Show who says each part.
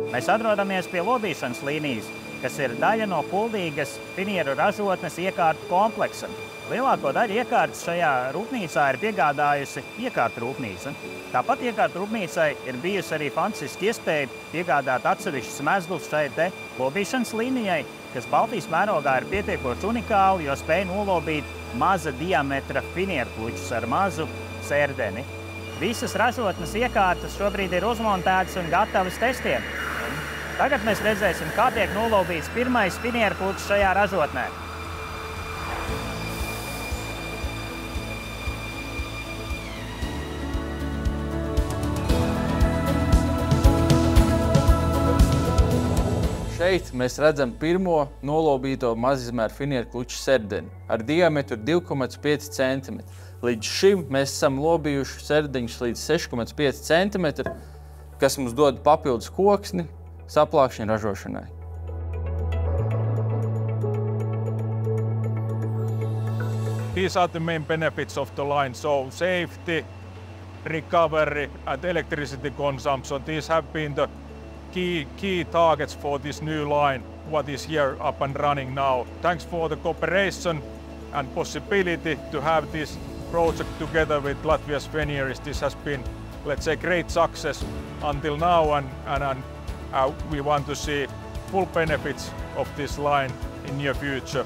Speaker 1: Mēs atrodamies pie lobīšanas līnijas, kas ir daļa no kuldīgas finieru ražotnes iekārtu kompleksa. Lielāko daļu iekārtas šajā rūpnīcā ir piegādājusi iekārtu rūpnīca. Tāpat iekārtu rūpnīcai ir bijusi arī fantastiski iespēja piegādāt atsevišķus mezglus šai te lobīšanas līnijai, kas Baltijas mērogā ir pietiekoši unikāli, jo spēj nolobīt maza diametra finieru kluķus ar mazu sērdeni. Visas ražotnes iekārtas šobrīd ir uzmontētas un gatavas testiem. Tagad mēs redzēsim, kā tiek nolobīts pirmais finieru kluķis šajā ražotnē.
Speaker 2: Šeit mēs redzam pirmo nolobīto mazizmēru finieru kluču sērdeni ar diametru 2,5 cm. Līdz šim mēs esam lobījuši sērdeņus līdz 6,5 cm, kas mums dod papildus koksni saplākšņa ražošanai.
Speaker 3: These are the main benefits of the line, so safety, recovery and electricity consumption. These have been the key targets for this new line, what is here up and running now. Thanks for the cooperation and possibility to have this project together with Latvia's Veneers. This has been, let's say, great success until now, and we want to see full benefits of this line in near future.